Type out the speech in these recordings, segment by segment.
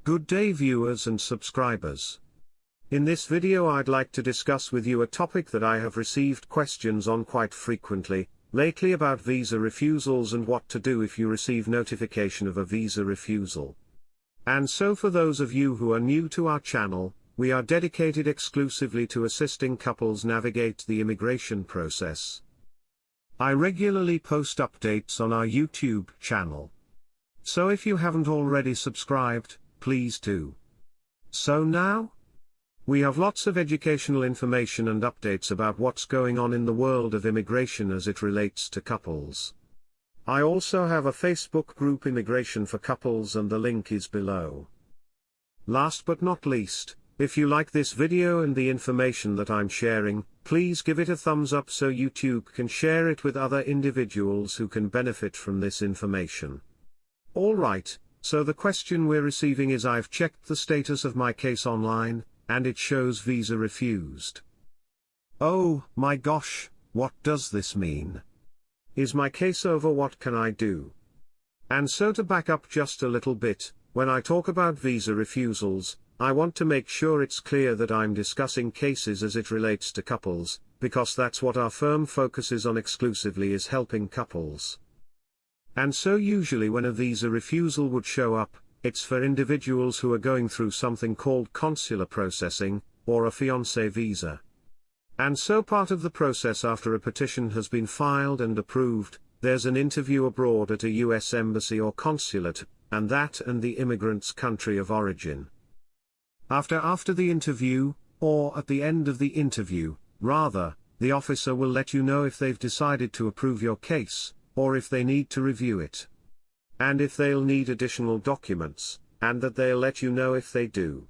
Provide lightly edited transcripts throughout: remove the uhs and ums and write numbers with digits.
Good day viewers and subscribers. In this video I'd like to discuss with you a topic that I have received questions on quite frequently, lately, about visa refusals and what to do if you receive notification of a visa refusal. And so for those of you who are new to our channel, we are dedicated exclusively to assisting couples navigate the immigration process. I regularly post updates on our YouTube channel. So if you haven't already subscribed, please do. So now, we have lots of educational information and updates about what's going on in the world of immigration as it relates to couples. I also have a Facebook group, Immigration for Couples, and the link is below. Last but not least, if you like this video and the information that I'm sharing, please give it a thumbs up so YouTube can share it with other individuals who can benefit from this information. Alright, so the question we're receiving is: I've checked the status of my case online, and it shows visa refused. Oh my gosh, what does this mean? Is my case over? What can I do? And so to back up just a little bit, when I talk about visa refusals, I want to make sure it's clear that I'm discussing cases as it relates to couples, because that's what our firm focuses on exclusively, is helping couples. And so usually when a visa refusal would show up, it's for individuals who are going through something called consular processing, or a fiancé visa. And so part of the process after a petition has been filed and approved, there's an interview abroad at a U.S. embassy or consulate, and the immigrant's country of origin. After the interview, or at the end of the interview, rather, the officer will let you know if they've decided to approve your case, or if they need to review it. And if they'll need additional documents, and that they'll let you know if they do.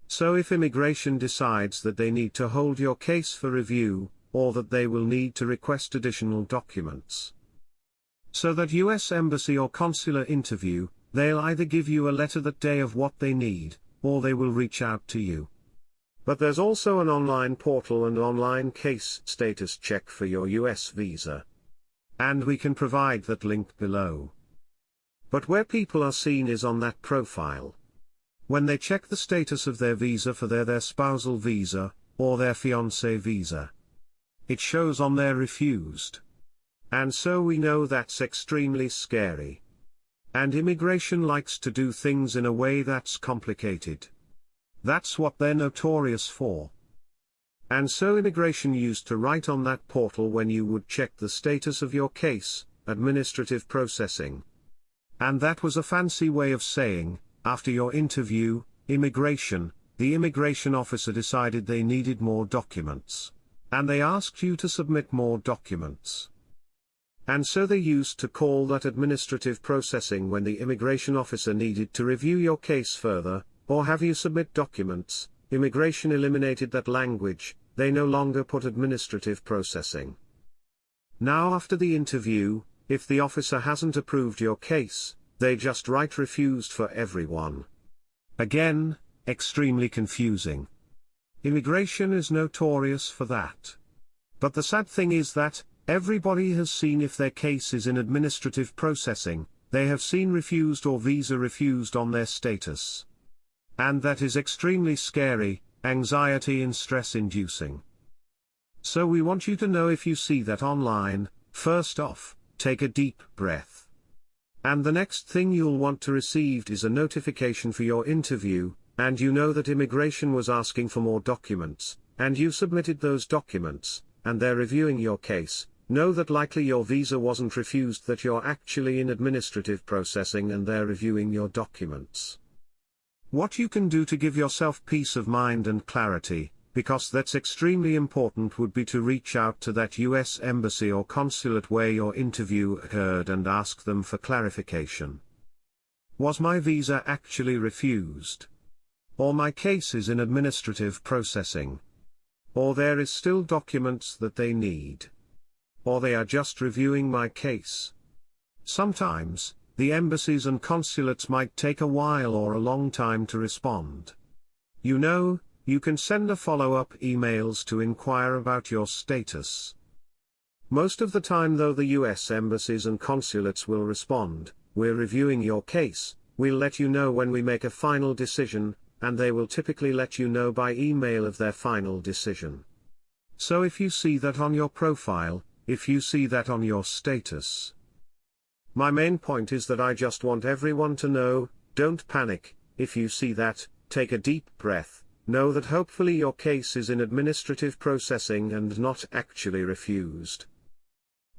So if immigration decides that they need to hold your case for review, or that they will need to request additional documents. So that U.S. embassy or consular interview, they'll either give you a letter that day of what they need, or they will reach out to you. But there's also an online portal and online case status check for your U.S. visa. And we can provide that link below. But where people are seen is on that profile. When they check the status of their visa for their spousal visa, or their fiancé visa, it shows on there refused. And so we know that's extremely scary. And immigration likes to do things in a way that's complicated. That's what they're notorious for. And so immigration used to write on that portal when you would check the status of your case, administrative processing. And that was a fancy way of saying, after your interview, the immigration officer decided they needed more documents. And they asked you to submit more documents. And so they used to call that administrative processing when the immigration officer needed to review your case further, or have you submit documents. Immigration eliminated that language, they no longer put administrative processing. Now after the interview, if the officer hasn't approved your case, they just write refused for everyone. Again, extremely confusing. Immigration is notorious for that. But the sad thing is that, everybody has seen if their case is in administrative processing, they have seen refused or visa refused on their status. And that is extremely scary, anxiety and stress-inducing. So we want you to know, if you see that online, first off, take a deep breath. And the next thing you'll want to receive is a notification for your interview, and you know that immigration was asking for more documents, and you submitted those documents, and they're reviewing your case. Know that likely your visa wasn't refused, that you're actually in administrative processing and they're reviewing your documents. What you can do to give yourself peace of mind and clarity, because that's extremely important, would be to reach out to that U.S. embassy or consulate where your interview occurred and ask them for clarification. Was my visa actually refused? Or my case is in administrative processing? Or there is still documents that they need? Or they are just reviewing my case? Sometimes, the embassies and consulates might take a while or a long time to respond. You can send a follow-up emails to inquire about your status. Most of the time though, the U.S. embassies and consulates will respond, "We're reviewing your case, we'll let you know when we make a final decision, and they will typically let you know by email of their final decision. So if you see that on your profile, if you see that on your status. My main point is that I just want everyone to know, don't panic. If you see that, take a deep breath, know that hopefully your case is in administrative processing and not actually refused.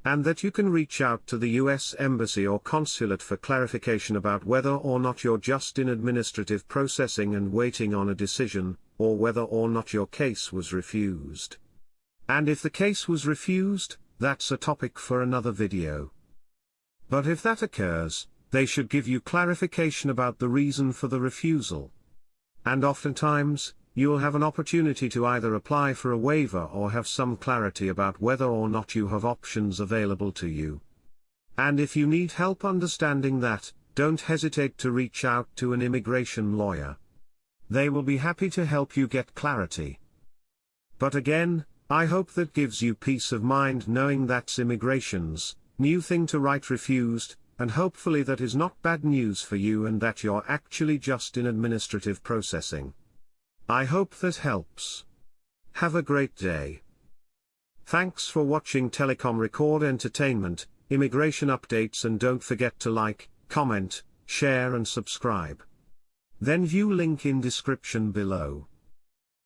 And that you can reach out to the U.S. Embassy or Consulate for clarification about whether or not you're just in administrative processing and waiting on a decision, or whether or not your case was refused. And if the case was refused, that's a topic for another video. But if that occurs, they should give you clarification about the reason for the refusal. And oftentimes, you'll have an opportunity to either apply for a waiver or have some clarity about whether or not you have options available to you. And if you need help understanding that, don't hesitate to reach out to an immigration lawyer. They will be happy to help you get clarity. But again, I hope that gives you peace of mind knowing that's immigration's new thing to write refused, and hopefully that is not bad news for you and that you're actually just in administrative processing. I hope that helps. Have a great day. Thanks for watching Telecom Record Entertainment, Immigration Updates, and don't forget to like, comment, share and subscribe. Then view link in description below.